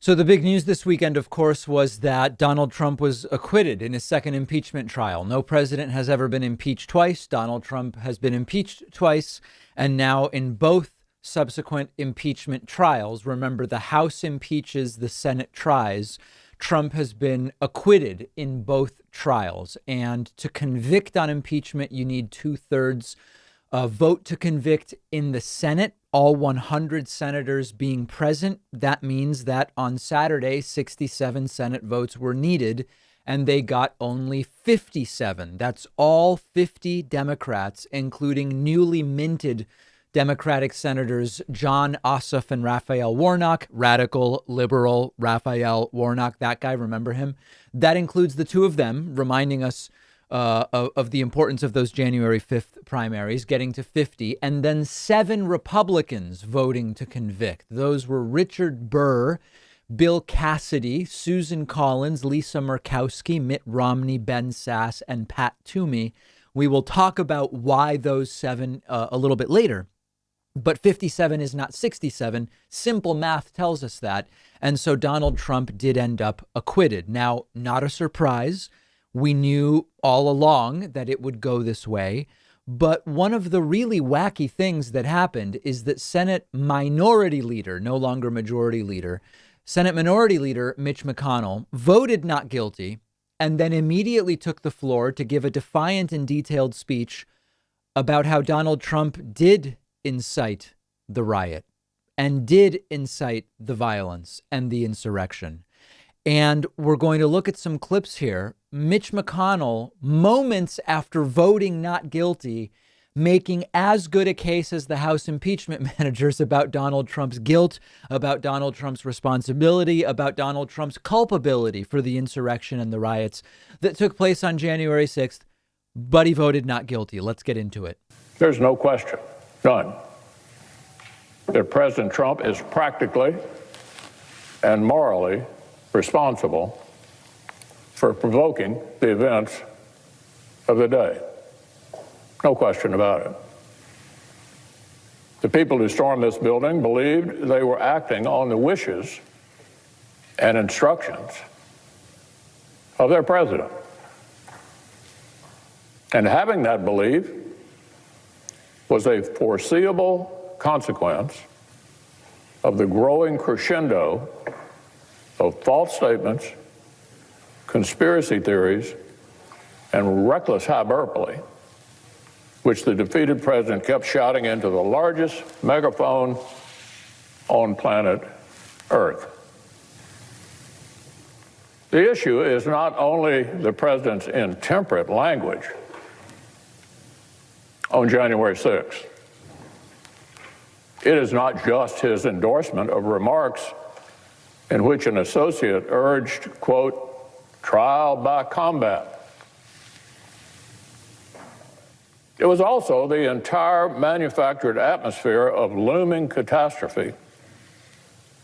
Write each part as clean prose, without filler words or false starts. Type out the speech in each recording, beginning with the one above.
So the big news this weekend, of course, was that Donald Trump was acquitted in his second impeachment trial. No president has ever been impeached twice. Donald Trump has been impeached twice. And now in both subsequent impeachment trials, remember, the House impeaches, the Senate tries. Trump has been acquitted in both trials. And to convict on impeachment, you need 2/3 vote to convict in the Senate, all 100 senators being present. That means that on Saturday, 67 Senate votes were needed, and they got only 57. That's all 50 Democrats, including newly minted Democratic Senators John Ossoff and Raphael Warnock, radical liberal Raphael Warnock, that guy, remember him? That includes the two of them, reminding us of the importance of those January 5th primaries, getting to 50, and then 7 Republicans voting to convict. Those were Richard Burr, Bill Cassidy, Susan Collins, Lisa Murkowski, Mitt Romney, Ben Sasse, and Pat Toomey. We will talk about why those 7 a little bit later. But 57 is not 67. Simple math tells us that. And so Donald Trump did end up acquitted. Now, not a surprise. We knew all along that it would go this way. But one of the really wacky things that happened is that Senate Minority Leader, no longer Majority Leader, Senate Minority Leader Mitch McConnell voted not guilty and then immediately took the floor to give a defiant and detailed speech about how Donald Trump did incite the riot and did incite the violence and the insurrection. And we're going to look at some clips here. Mitch McConnell, moments after voting not guilty, making as good a case as the House impeachment managers about Donald Trump's guilt, about Donald Trump's responsibility, about Donald Trump's culpability for the insurrection and the riots that took place on January 6th. But he voted not guilty. Let's get into it. There's no question, none, that President Trump is practically and morally responsible for provoking the events of the day. No question about it. The people who stormed this building believed they were acting on the wishes and instructions of their president. And having that belief was a foreseeable consequence of the growing crescendo of false statements, conspiracy theories, and reckless hyperbole, which the defeated president kept shouting into the largest megaphone on planet Earth. The issue is not only the president's intemperate language on January 6th. It is not just his endorsement of remarks in which an associate urged, quote, trial by combat. It was also the entire manufactured atmosphere of looming catastrophe,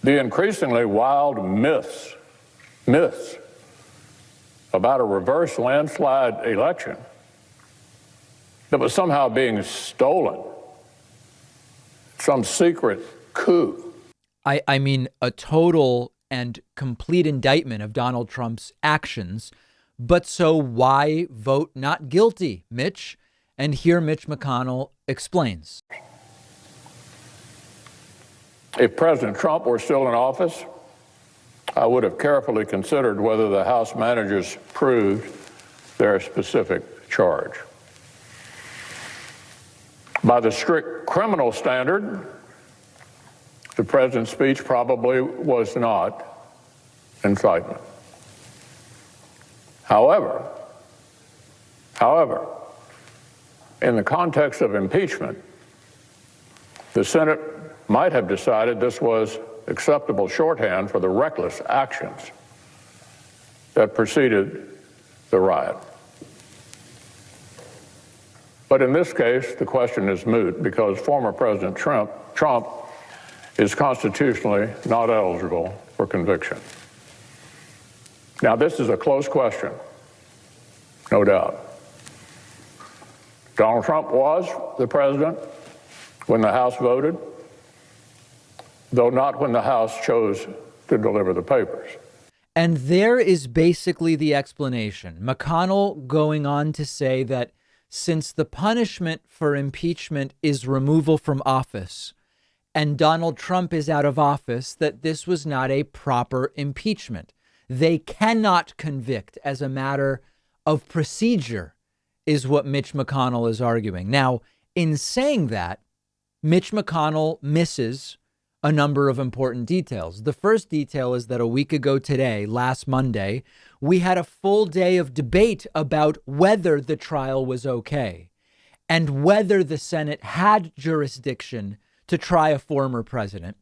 the increasingly wild myths about a reverse landslide election that was somehow being stolen, some secret coup. I mean, a total and complete indictment of Donald Trump's actions. But so why vote not guilty, Mitch? And here Mitch McConnell explains. If President Trump were still in office, I would have carefully considered whether the House managers proved their specific charge. By the strict criminal standard, the president's speech probably was not incitement. However, in the context of impeachment, the Senate might have decided this was acceptable shorthand for the reckless actions that preceded the riot. But in this case, the question is moot because former President Trump is constitutionally not eligible for conviction. Now, this is a close question, no doubt. Donald Trump was the president when the House voted, though not when the House chose to deliver the papers. And there is basically the explanation. McConnell going on to say that since the punishment for impeachment is removal from office and Donald Trump is out of office, that this was not a proper impeachment. They cannot convict as a matter of procedure, is what Mitch McConnell is arguing. Now, in saying that, Mitch McConnell misses a number of important details. The first detail is that a week ago today, last Monday, we had a full day of debate about whether the trial was okay and whether the Senate had jurisdiction to try a former president.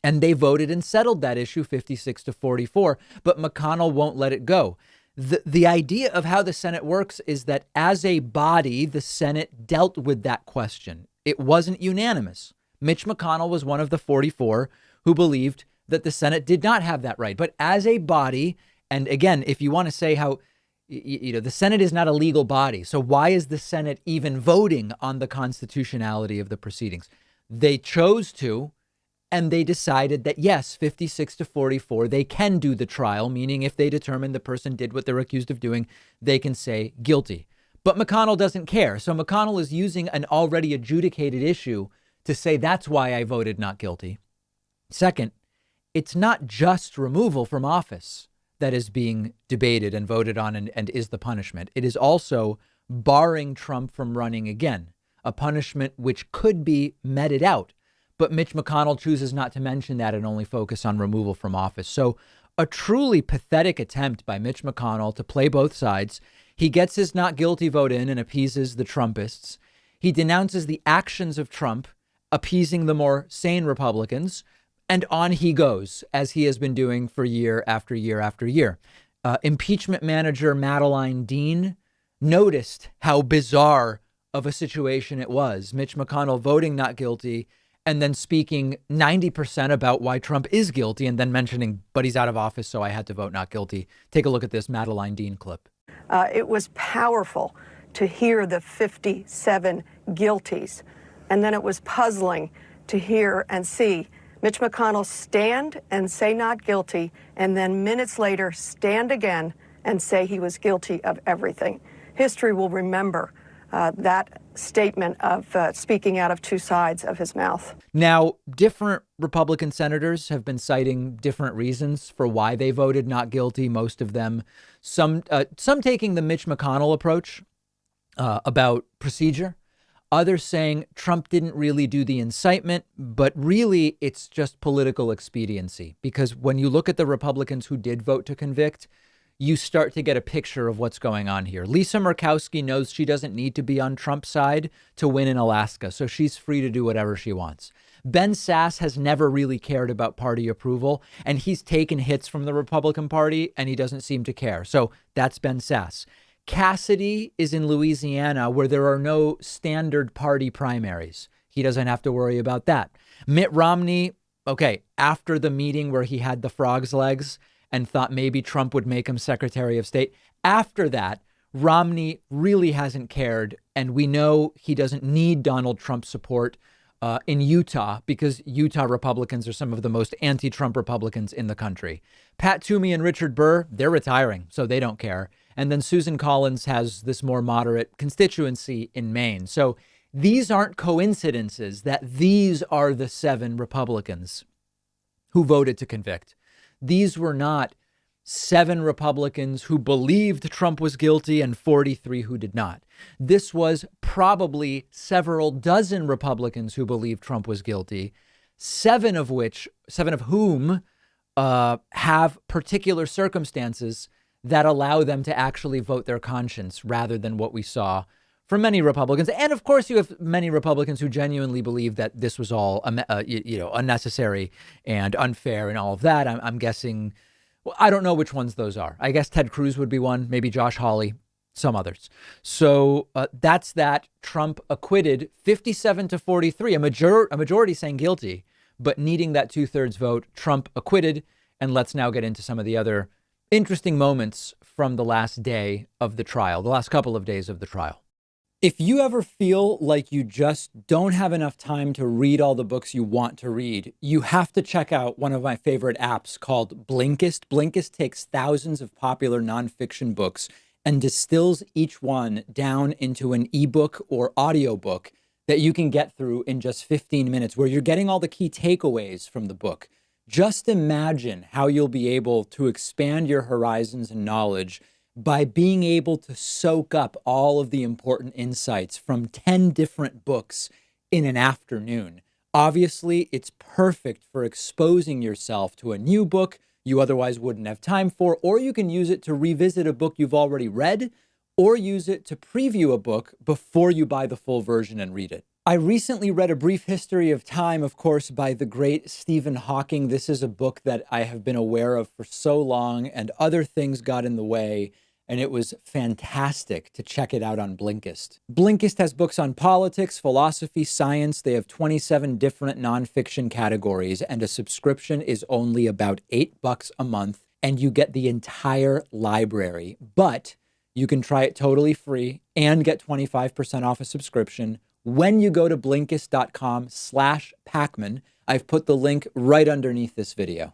And they voted and settled that issue 56-44, but McConnell won't let it go. The idea of how the Senate works is that as a body, the Senate dealt with that question. It wasn't unanimous. Mitch McConnell was one of the 44 who believed that the Senate did not have that right. But as a body, and again, if you want to say how, the Senate is not a legal body. So why is the Senate even voting on the constitutionality of the proceedings? They chose to, and they decided that, yes, 56-44, they can do the trial, meaning if they determine the person did what they're accused of doing, they can say guilty. But McConnell doesn't care. So McConnell is using an already adjudicated issue to say that's why I voted not guilty. Second, it's not just removal from office that is being debated and voted on and is the punishment. It is also barring Trump from running again, a punishment which could be meted out. But Mitch McConnell chooses not to mention that and only focus on removal from office. So a truly pathetic attempt by Mitch McConnell to play both sides. He gets his not guilty vote in and appeases the Trumpists. He denounces the actions of Trump, appeasing the more sane Republicans, and on he goes, as he has been doing for year after year after year. Impeachment manager Madeleine Dean noticed how bizarre of a situation it was. Mitch McConnell voting not guilty and then speaking 90% about why Trump is guilty and then mentioning, but he's out of office, so I had to vote not guilty. Take a look at this Madeleine Dean clip. It was powerful to hear the 57 guilties. And then it was puzzling to hear and see Mitch McConnell stand and say not guilty, and then minutes later stand again and say he was guilty of everything. History will remember that statement of speaking out of two sides of his mouth. Now, different Republican senators have been citing different reasons for why they voted not guilty. Most of them, some taking the Mitch McConnell approach about procedure. Others saying Trump didn't really do the incitement, but really it's just political expediency. Because when you look at the Republicans who did vote to convict, you start to get a picture of what's going on here. Lisa Murkowski knows she doesn't need to be on Trump's side to win in Alaska, so she's free to do whatever she wants. Ben Sasse has never really cared about party approval, and he's taken hits from the Republican Party, and he doesn't seem to care. So that's Ben Sasse. Cassidy is in Louisiana, where there are no standard party primaries. He doesn't have to worry about that. Mitt Romney, okay, after the meeting where he had the frog's legs and thought maybe Trump would make him Secretary of State, after that, Romney really hasn't cared. And we know he doesn't need Donald Trump's support in Utah, because Utah Republicans are some of the most anti-Trump Republicans in the country. Pat Toomey and Richard Burr, they're retiring, so they don't care. And then Susan Collins has this more moderate constituency in Maine. So these aren't coincidences that these are the 7 Republicans who voted to convict. These were not 7 Republicans who believed Trump was guilty and 43 who did not. This was probably several dozen Republicans who believed Trump was guilty, 7 of whom have particular circumstances that allow them to actually vote their conscience rather than what we saw from many Republicans. And of course, you have many Republicans who genuinely believe that this was all, unnecessary and unfair and all of that. I'm guessing, well, I don't know which ones those are. I guess Ted Cruz would be one, maybe Josh Hawley, some others. So that's that. Trump acquitted 57-43, a majority saying guilty, but needing that 2/3 vote. Trump acquitted. And let's now get into some of the other interesting moments from the last day of the trial, the last couple of days of the trial. If you ever feel like you just don't have enough time to read all the books you want to read, you have to check out one of my favorite apps called Blinkist. Blinkist takes thousands of popular nonfiction books and distills each one down into an ebook or audiobook that you can get through in just 15 minutes, where you're getting all the key takeaways from the book. Just imagine how you'll be able to expand your horizons and knowledge by being able to soak up all of the important insights from 10 different books in an afternoon. Obviously, it's perfect for exposing yourself to a new book you otherwise wouldn't have time for, or you can use it to revisit a book you've already read, or use it to preview a book before you buy the full version and read it. I recently read A Brief History of Time, of course, by the great Stephen Hawking. This is a book that I have been aware of for so long, and other things got in the way, and it was fantastic to check it out on Blinkist. Blinkist has books on politics, philosophy, science. They have 27 different nonfiction categories, and a subscription is only about $8 a month, and you get the entire library. But you can try it totally free and get 25% off a subscription when you go to Blinkist.com/Pakman. I've put the link right underneath this video.